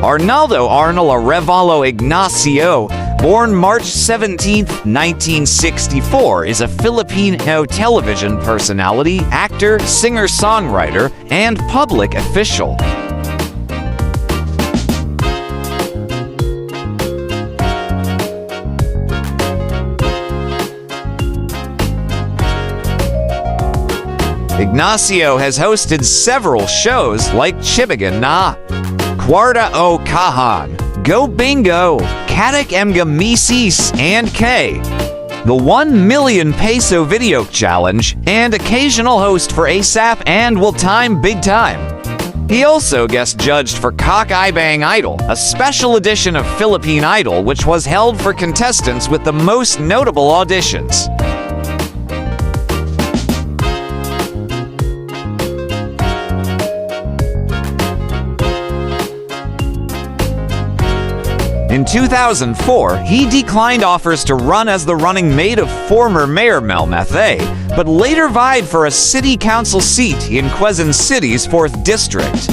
Arnaldo Arnell Ignacio, born March 17, 1964, is a Filipino television personality, actor, singer-songwriter, and public official. Ignacio has hosted several shows like Chibagan na, Kwarta o Kahan, Go Bingo, Katak Mga Misis, and K, the 1 million peso video challenge, and occasional host for ASAP and Will Time Big Time. He also guest judged for Kak Ibang Idol, a special edition of Philippine Idol which was held for contestants with the most notable auditions. In 2004, he declined offers to run as the running mate of former Mayor Mel Mathay, but later vied for a city council seat in Quezon City's 4th District.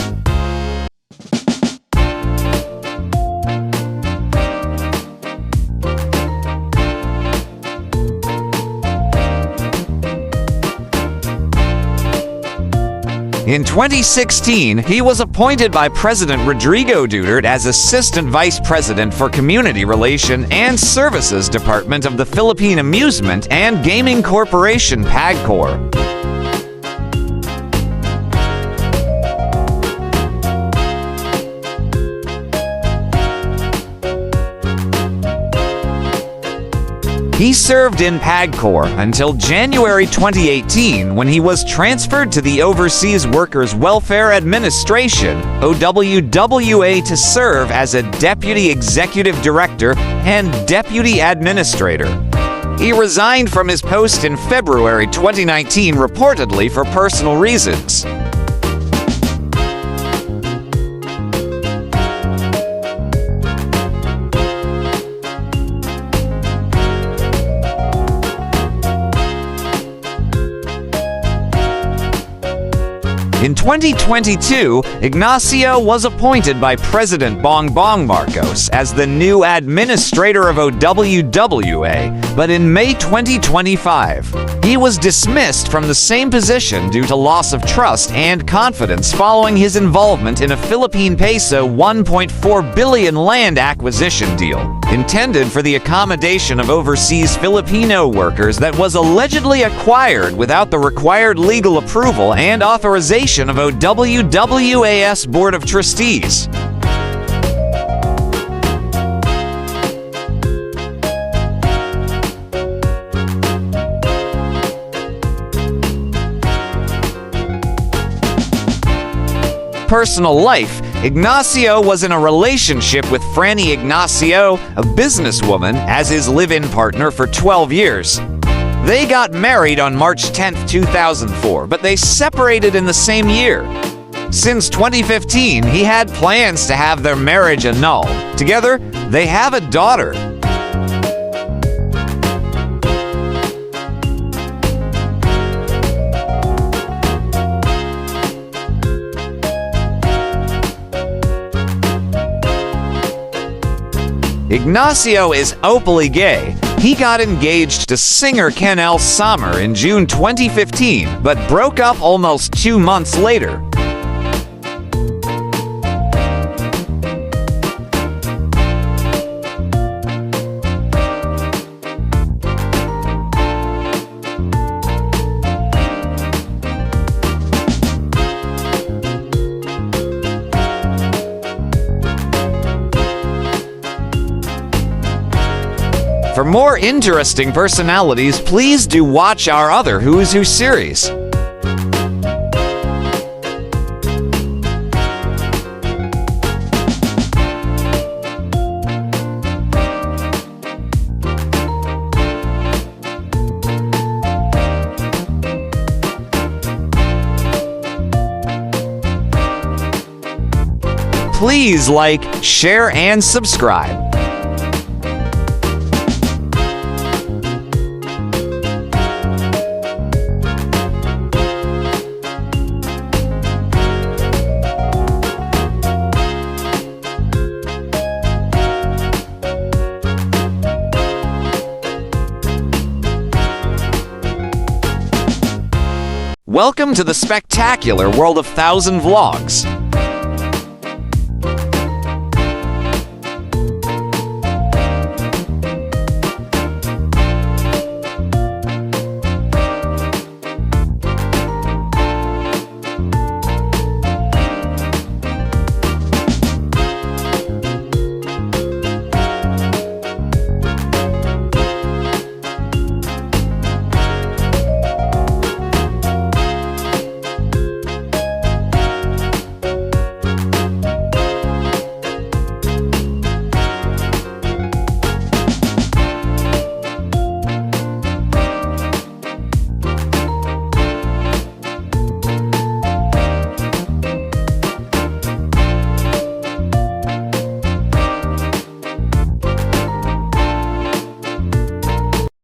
In 2016, he was appointed by President Rodrigo Duterte as Assistant Vice President for Community Relation and Services Department of the Philippine Amusement and Gaming Corporation PAGCOR. He served in PAGCOR until January 2018 when he was transferred to the Overseas Workers Welfare Administration, OWWA, to serve as a Deputy Executive Director and Deputy Administrator. He resigned from his post in February 2019 reportedly for personal reasons. In 2022, Ignacio was appointed by President Bongbong Marcos as the new administrator of OWWA, but in May 2025, he was dismissed from the same position due to loss of trust and confidence following his involvement in a Philippine peso 1.4 billion land acquisition deal, intended for the accommodation of overseas Filipino workers that was allegedly acquired without the required legal approval and authorization of OWWA's Board of Trustees. Personal life, Ignacio was in a relationship with Franny Ignacio, a businesswoman, as his live-in partner for 12 years. They got married on March 10, 2004, but they separated in the same year. Since 2015, he had plans to have their marriage annulled. Together, they have a daughter. Ignacio is openly gay. He got engaged to singer Arnell Sommer in June 2015, but broke up almost 2 months later. For more interesting personalities, please do watch our other Who's Who series. Please like, share, and subscribe. Welcome to the spectacular world of 1,000 vlogs.